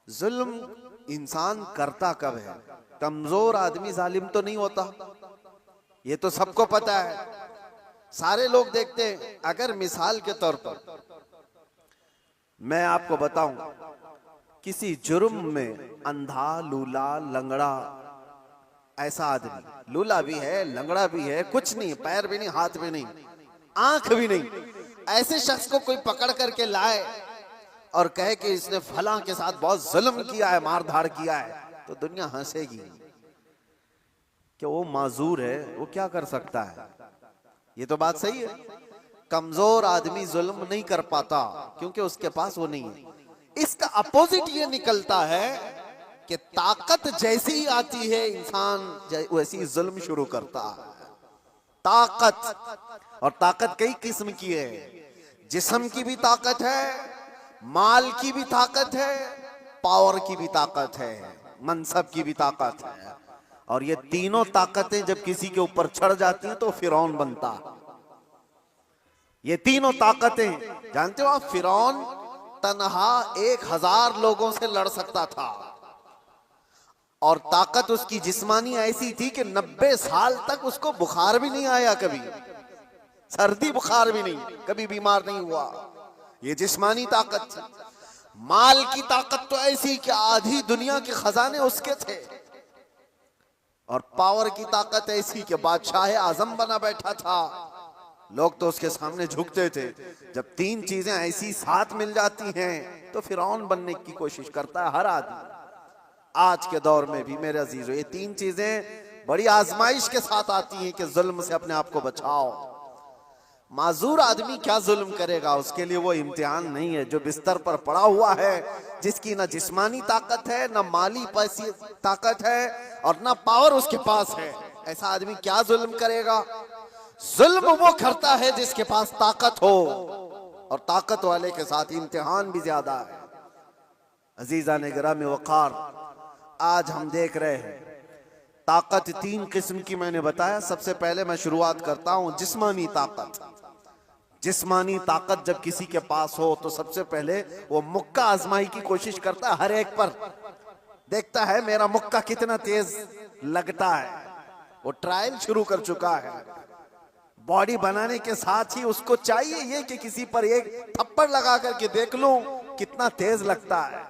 जुल्म इंसान करता कब है? कमजोर आदमी जालिम तो नहीं होता, ये तो सबको पता है, सारे लोग देखते हैं। अगर मिसाल के तौर पर मैं आपको बताऊं, किसी जुर्म में अंधा, लूला, लंगड़ा, ऐसा आदमी, लूला भी है, लंगड़ा भी है, कुछ नहीं, पैर भी नहीं, हाथ भी नहीं, आंख भी नहीं, ऐसे शख्स को कोई पकड़ करके लाए और कहे कि इसने फलां के साथ बहुत जुल्म किया है, मार धाड़ किया है, तो दुनिया हंसेगी कि वो माजूर है, वो क्या कर सकता है। ये तो बात सही है, कमजोर आदमी जुल्म नहीं कर पाता क्योंकि उसके पास वो नहीं है। इसका अपोजिट ये निकलता है कि ताकत जैसी ही आती है इंसान वैसी जुल्म शुरू करता है। ताकत, और ताकत कई किस्म की है, जिस्म की भी ताकत है, माल की भी ताकत है, पावर की भी ताकत है, मनसब की भी ताकत है। और ये तीनों ताकतें जब किसी के ऊपर चढ़ जाती हैं तो फिरौन बनता है। ये तीनों ताकतें जानते हो आप, फिरौन तन्हा 1000 लोगों से लड़ सकता था, और ताकत उसकी जिस्मानी ऐसी थी कि 90 साल तक उसको बुखार भी नहीं आया, कभी सर्दी बुखार भी नहीं, कभी बीमार नहीं हुआ। ये जिस्मानी ताकत थी। माल की ताकत तो ऐसी कि आधी दुनिया के खजाने उसके थे, और पावर की ताकत ऐसी कि बादशाह आजम बना बैठा था, लोग तो उसके सामने झुकते थे। जब तीन चीजें ऐसी साथ मिल जाती हैं तो फिरौन बनने की कोशिश करता है हर आदमी। आज के दौर में भी मेरे अजीजों, ये तीन चीजें बड़ी आजमाइश के साथ आती हैं कि जुल्म से अपने आप को बचाओ। माजूर आदमी क्या जुल्म करेगा, उसके लिए वो इम्तिहान नहीं है। जो बिस्तर पर पड़ा हुआ है, जिसकी ना जिस्मानी ताकत है, ना माली पैसी ताकत है, और ना पावर उसके पास है, ऐसा आदमी क्या जुल्म करेगा? जुल्म वो करता है जिसके पास ताकत हो, और ताकत वाले के साथ इम्तिहान भी ज्यादा है। अजीजा ने गिरामी वकार, आज हम देख रहे हैं ताकत तीन किस्म की मैंने बताया। सबसे पहले मैं शुरुआत करता हूं जिस्मानी ताकत। जिस्मानी ताकत जब किसी के पास हो तो सबसे पहले वो मुक्का आजमाई की कोशिश करता है, हर एक पर देखता है मेरा मुक्का कितना तेज लगता है। वो ट्रायल शुरू कर चुका है। बॉडी बनाने के साथ ही उसको चाहिए ये कि किसी पर एक थप्पड़ लगा करके देख लूं कितना तेज लगता है।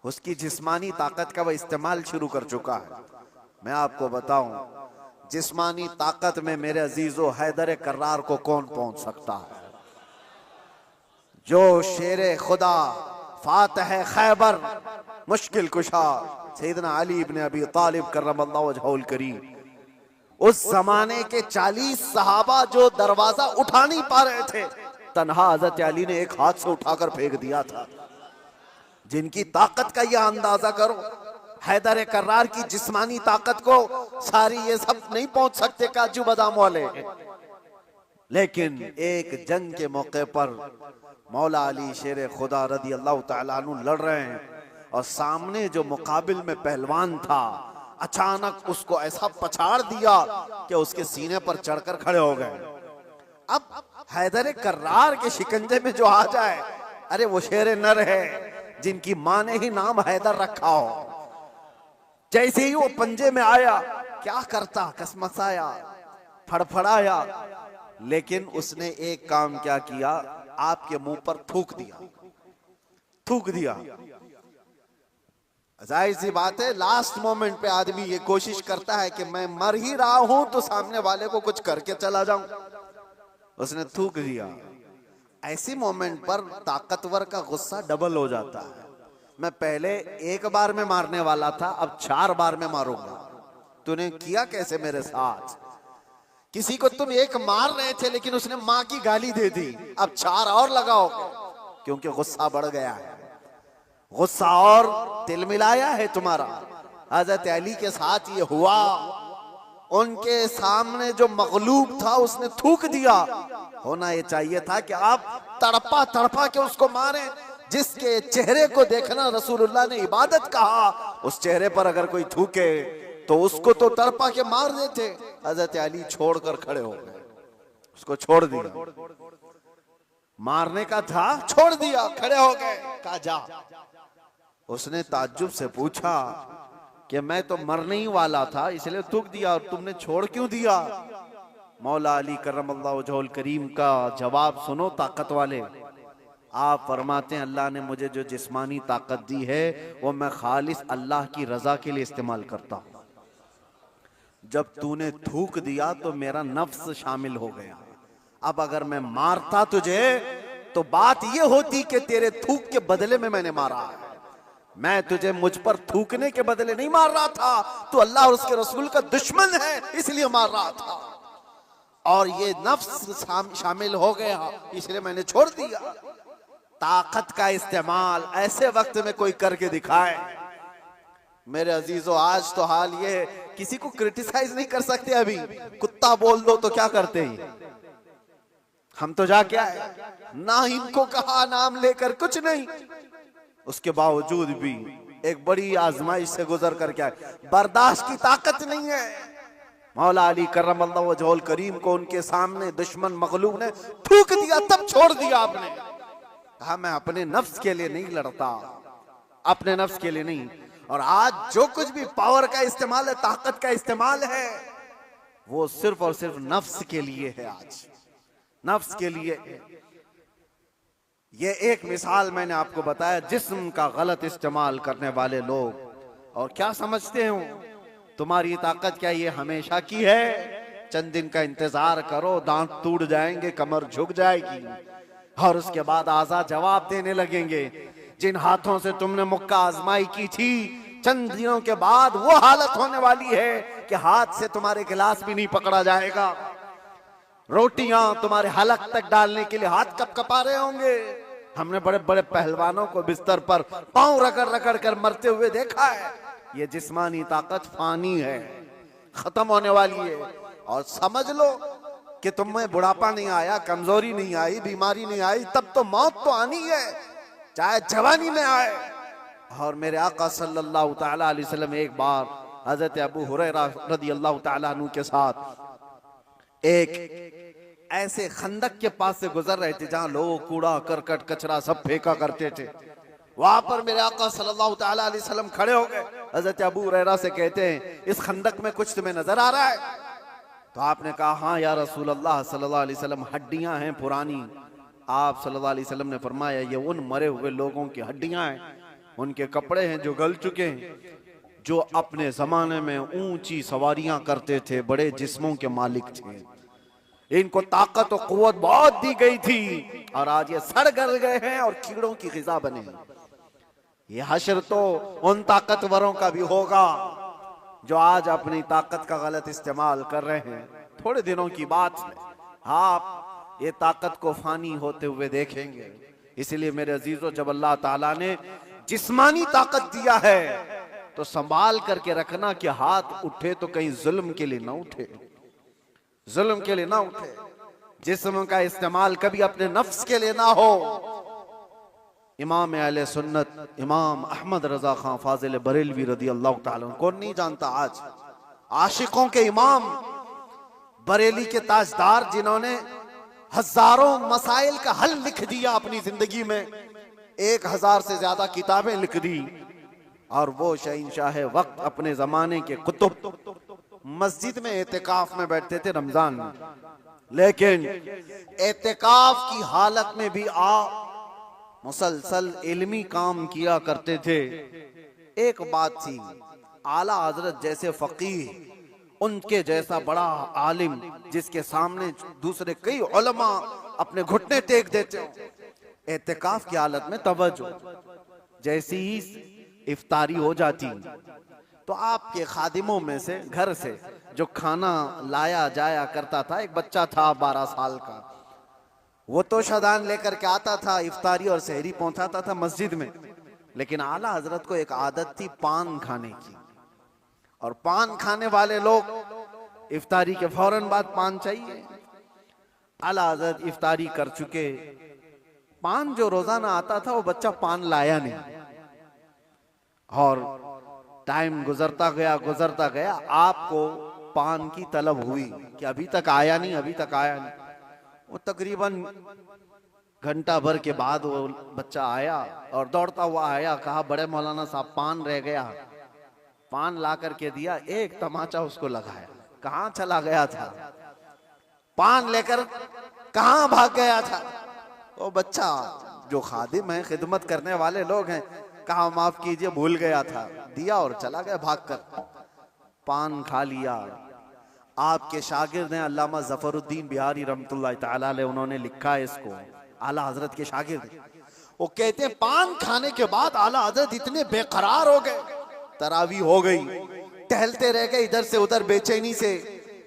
उसकी जिस्मानी ताकत का वह इस्तेमाल शुरू कर चुका है। मैं आपको बताऊं, जिस्मानी ताकत में मेरे अजीजों हैदर कर्रार को कौन पहुंच सकता है? जो शेरे खुदा, फातह खैबर, मुश्किल कुशा सैयदना अली इब्न अबी तालिब कर्रमल्लाहु वजहुल करीम, उस जमाने के 40 सहाबा जो दरवाजा उठा नहीं पा रहे थे, तन्हा हजरत अली ने एक हाथ से उठाकर फेंक दिया था। जिनकी ताकत का यह अंदाजा करो, हैदर कर्रार की जिस्मानी ताकत को सारी ये सब नहीं पहुंच सकते काजू बादाम वाले। लेकिन एक जंग के मौके पर मौला अली शेर खुदा रदी अल्लाह तआला अन्हु लड़ रहे हैं, और सामने जो मुकाबिल में पहलवान था अचानक उसको ऐसा पछाड़ दिया कि उसके सीने पर चढ़कर खड़े हो गए। अब हैदर कर्रार के शिकंजे में जो आ जाए, अरे वो शेर नर है जिनकी मां ने ही नाम हैदर रखा हो। जैसे ही वो पंजे में आया, क्या करता, कसमसाया, फड़फड़ाया, लेकिन उसने एक काम क्या किया, आपके मुंह पर थूक दिया। थूक दिया। जाहिर सी बात है, लास्ट मोमेंट पे आदमी ये कोशिश करता है कि मैं मर ही रहा हूं तो सामने वाले को कुछ करके चला जाऊं। उसने थूक दिया। ऐसी मोमेंट पर ताकतवर का गुस्सा डबल हो जाता है। मैं पहले एक बार में मारने वाला था, अब 4 बार में मारूंगा। तूने किया कैसे मेरे साथ? किसी को तुम एक मार रहे थे लेकिन उसने मां की गाली दे दी, अब 4 और लगाओगे, क्योंकि गुस्सा बढ़ गया है। गुस्सा और तिलमिलाया है तुम्हारा। हजरत अली के साथ ये हुआ। उनके सामने जो मगलूब था उसने थूक दिया। होना ये चाहिए था कि आप तड़पा तड़पा के उसको मारें। जिसके चेहरे को देखना रसूलुल्लाह ने इबादत कहा, उस चेहरे पर अगर कोई थूके तो उसको तो तड़पा के मार देते। हजरत अली छोड़कर खड़े हो गए, उसको छोड़ दिया। मारने का था, छोड़ दिया, खड़े हो गए, कहा जा। उसने ताज्जुब से पूछा कि मैं तो मरने ही वाला था इसलिए थूक दिया, और तुमने छोड़ क्यों दिया? मौला अली करमल्लाहु वजहुल करीम का जवाब सुनो ताकत वाले। आप फरमाते हैं अल्लाह ने मुझे जो जिस्मानी ताकत दी है वो मैं खालिस अल्लाह की रजा के लिए इस्तेमाल करता हूं। जब तूने थूक दिया तो मेरा नफ्स शामिल हो गया। अब अगर मैं मारता तुझे तो बात ये होती कि तेरे थूक के बदले में मैंने मारा है। मैं तुझे मुझ पर थूकने के बदले नहीं मार रहा था, तू अल्लाह और उसके रसूल का दुश्मन है इसलिए मार रहा था, और ये नफ्स शामिल हो गया इसलिए मैंने छोड़ दिया। ताकत का इस्तेमाल ऐसे वक्त में कोई करके दिखाए। मेरे अजीजों, आज तो हाल ये, किसी को क्रिटिसाइज नहीं कर सकते। अभी कुत्ता बोल दो तो क्या करते हैं हम, तो जा क्या है ना इनको कहा नाम लेकर कुछ नहीं, उसके बावजूद भी एक बड़ी आजमाइश से गुजर कर क्या है, बर्दाश्त की ताकत नहीं है। मौला अली करमल्लाहु वजहुल करीम को उनके सामने दुश्मन मगलूब ने थूक दिया, तब छोड़ दिया आपने। कहा मैं अपने नफ्स के लिए नहीं लड़ता, अपने नफ्स के लिए नहीं। और आज जो कुछ भी पावर का इस्तेमाल है, ताकत का इस्तेमाल है, वो सिर्फ और सिर्फ नफ्स के लिए है। आज नफ्स के लिए। ये एक मिसाल मैंने आपको बताया, जिस्म का गलत इस्तेमाल करने वाले लोग। और क्या समझते हो तुम्हारी ताकत क्या ये हमेशा की है? चंद दिन का इंतजार करो, दांत टूट जाएंगे, कमर झुक जाएगी, और उसके बाद आजाद जवाब देने लगेंगे। जिन हाथों से तुमने मुक्का आजमाई की थी, चंद दिनों के बाद वो हालत होने वाली है कि हाथ से तुम्हारे गिलास भी नहीं पकड़ा जाएगा। रोटियां तुम्हारे हलक तक डालने के लिए हाथ कपकपा रहे होंगे। हमने बड़े बड़े पहलवानों को बिस्तर पर पांव रगड़ रगड़ कर मरते हुए देखा है। ये जिस्मानी ताकत फानी है, खत्म होने वाली है। और समझ लो कि तुम्हें बुढ़ापा नहीं आया, कमजोरी नहीं आई, बीमारी नहीं आई, तब तो मौत तो आनी है, चाहे जवानी में आए। और मेरे आका सल्लल्लाहु ताला अलैहि वसल्लम एक बार हजरत अबू हुरैरा रदियल्लाहु ताला अन्हु के साथ एक ऐसे खंदक के पास से गुजर रहे थे जहां लोग कूड़ा करकट कचरा सब फेंका करते थे। वहां पर मेरे आका सल्लल्लाहु ताला अलैहि वसल्लम खड़े हो गए। हजरत अबू हुरैरा से कहते हैं इस खंदक में कुछ तुम्हें नजर आ रहा है? तो आपने कहा हाँ या रसूल अल्लाह सल्लल्लाहु अलैहि वसल्लम, हड्डियां हैं पुरानी। आप सल्लल्लाहु अलैहि वसल्लम ने फरमाया ये उन मरे हुए लोगों की हड्डियां हैं, उनके कपड़े हैं जो गल चुके हैं, जो अपने जमाने में ऊंची सवारियां करते थे, बड़े जिस्मों के मालिक थे। इनको ताकत और कुव्वत बहुत दी गई थी और आज ये सड़ गल गए हैं और कीड़ों की ग़िज़ा बने। ये हश्र तो उन ताकतवरों का भी होगा जो आज अपनी ताकत का गलत इस्तेमाल कर रहे हैं। थोड़े दिनों की बात है, आप ये ताकत को फानी होते हुए देखेंगे। इसलिए मेरे अजीजों, जब अल्लाह ताला ने जिस्मानी ताकत दिया है तो संभाल करके रखना कि हाथ उठे तो कहीं जुल्म के लिए ना उठे, जुल्म के लिए ना उठे। जिस्म का इस्तेमाल कभी अपने नफ्स के लिए ना हो। इमाम अहले सुन्नत इमाम अहमद रजा खां फाजिल बरेलवी रदी अल्लाह ताला, कौन नहीं जानता आज, आशिकों के इमाम, बरेली के ताजदार, जिन्होंने हजारों मसाइल का हल लिख दिया अपनी जिंदगी में, 1000 से ज्यादा किताबें लिख दी। और वो शहंशाह वक्त, अपने जमाने के कुतुब, मस्जिद में एतिकाफ में बैठते थे रमजान में, लेकिन एतिकाफ की हालत में भी मुसलसल इल्मी काम किया करते थे। एक बात थी, आला हजरत जैसे फकीह, उनके जैसा बड़ा आलिम जिसके सामने दूसरे कई उलमा अपने घुटने टेक देते हो, एतिकाफ की हालत में तवज्जो, जैसी ही इफ्तारी हो जाती तो आपके खादिमों में से, घर से जो खाना लाया जाया करता था, एक बच्चा था 12 साल का, वो तो शदान लेकर के आता था, इफ्तारी और सहरी पहुंचाता था मस्जिद में। लेकिन आला हजरत को एक आदत थी पान खाने की, और पान खाने वाले लोग इफ्तारी के फौरन बाद पान चाहिए। आला हजरत इफ्तारी कर चुके, पान जो रोजाना आता था वो बच्चा पान लाया नहीं, और टाइम गुजरता गया, आपको पान की तलब हुई कि अभी तक आया नहीं, अभी तक आया नहीं। वो तकरीबन घंटा भर के बाद वो बच्चा आया और दौड़ता हुआ आया, कहा बड़े मौलाना साहब पान रह गया। पान ला करके दिया, एक तमाचा उसको लगाया। कहां चला गया था? पान लेकर कहां भाग गया था? वो बच्चा जो खादिम है, खिदमत करने वाले लोग हैं, कहा माफ कीजिए भूल गया था, दिया और चला गया भागकर। पान खा लिया। आपके शागिर्द हैं अल्लामा जफरुद्दीन बिहारी रहमतुल्लाह तआला अलैह, उन्होंने लिखा है इसको, आला हजरत के शागिर्द। वो कहते हैं पान खाने के बाद आला हजरत इतने बेकरार हो गए, तरावी हो गई, टहलते रह गए इधर से उधर बेचैनी से।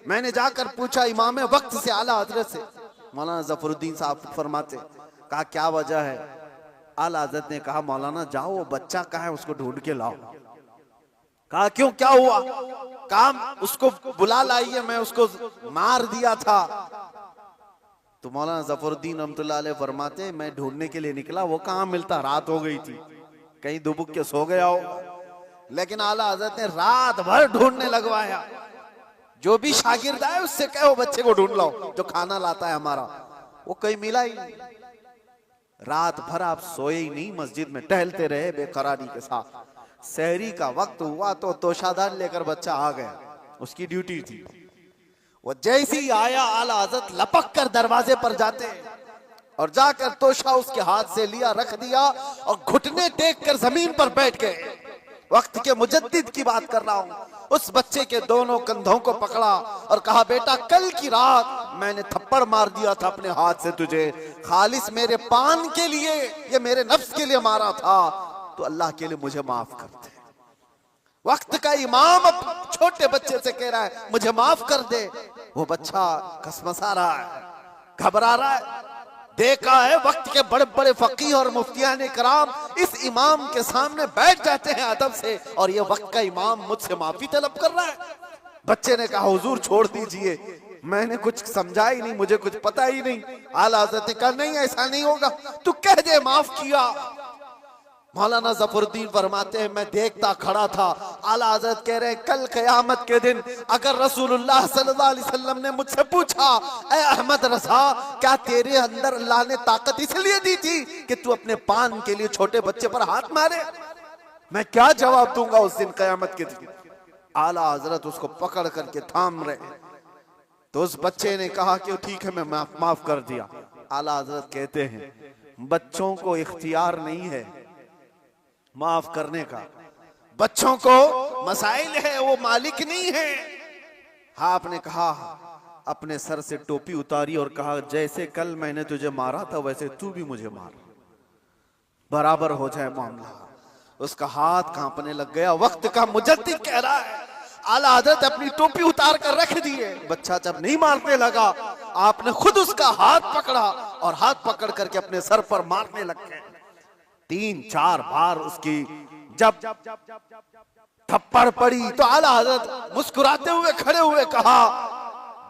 मैंने जाकर पूछा इमाम वक्त से, आला हजरत से, मौलाना जफरुद्दीन साहब फरमाते, कहा क्या वजह है? आला हजरत ने कहा मौलाना जाओ वो बच्चा कहाँ है उसको ढूंढ के लाओ। कहा क्यों, क्या हुआ? काम उसको बुला लाइए, मैं उसको मार दिया था। तो मौलाना जफरुद्दीन रहमतुल्लाह अलैह फरमाते मैं ढूंढने के लिए निकला, वो कहाँ मिलता, रात हो गई थी, कहीं दुबक के सो गया हो। लेकिन आला हजरत ने रात भर ढूंढने लगवाया। जो भी शागिर्द आए उससे कहो बच्चे को ढूंढ लाओ जो खाना लाता है हमारा, वो कहीं मिला ही नहीं। रात भर आप सोए ही नहीं, मस्जिद में टहलते रहे बेकरारी के साथ। सहरी का वक्त हुआ तो तोशादार लेकर बच्चा आ गया, उसकी ड्यूटी थी। वो जैसे ही आया आला हजरत लपक कर दरवाजे पर जाते और जाकर तोशा उसके हाथ से लिया, रख दिया और घुटने टेक कर जमीन पर बैठ गए। वक्त के मुजद्दिद की बात कर रहा हूं। उस बच्चे के दोनों कंधों को पकड़ा और कहा बेटा कल की रात मैंने थप्पड़ मार दिया था अपने हाथ से तुझे, खालिस मेरे पान के लिए, ये मेरे नफ्स के लिए मारा था, तो अल्लाह के लिए मुझे माफ कर दे। वक्त का इमाम अब छोटे बच्चे से कह रहा है मुझे माफ कर दे। वो बच्चा कसमसा रहा है, घबरा रहा है। देखा है वक्त के बड़े बड़े फकीह और मुफ्तियान कराम इस इमाम के सामने बैठ जाते हैं अदब से, और ये वक्त का इमाम मुझसे माफी तलब कर रहा है। बच्चे ने कहा हुजूर छोड़ दीजिए, मैंने कुछ समझा ही नहीं, मुझे कुछ पता ही नहीं। आला हज़रत ने कहा नहीं ऐसा नहीं होगा, तू कह दे माफ किया। मौलाना जफरुद्दीन फरमाते हैं मैं देखता खड़ा था। आला हज़रत कह रहे हैं कल क़यामत के दिन अगर रसूलुल्लाह सल्लल्लाहु अलैहि वसल्लम ने मुझसे पूछा ऐ अहमद रज़ा क्या तेरे अंदर अल्लाह ने ताकत इसलिए दी थी कि तू अपने पान के लिए छोटे बच्चे पर हाथ मारे, मैं क्या जवाब दूंगा उस दिन क़यामत के दिन। आला हज़रत उसको पकड़ करके थाम रहे, तो उस बच्चे ने कहा कि ठीक है मैं माफ कर दिया। आला हज़रत कहते हैं बच्चों को इख्तियार नहीं है माफ करने का, बच्चों को मसाइल है, वो मालिक नहीं है। हाँ आपने कहा अपने सर से टोपी उतारी और कहा जैसे कल मैंने तुझे मारा था वैसे तू भी मुझे मार, बराबर हो जाए मामला। उसका हाथ कांपने लग गया। वक्त का मुजद्दिद कह रहा है आला हज़रत अपनी टोपी उतार कर रख दिए। बच्चा जब नहीं मारने लगा आपने खुद उसका हाथ पकड़ा और हाथ पकड़ करके अपने सर पर मारने लग गए। 3-4 बार उसकी जब थप्पड़ पड़ी तो आला हज़रत मुस्कुराते हुए खड़े हुए कहा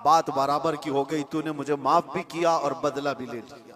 बात बराबर की हो गई, तूने मुझे माफ भी किया और बदला भी ले लिया।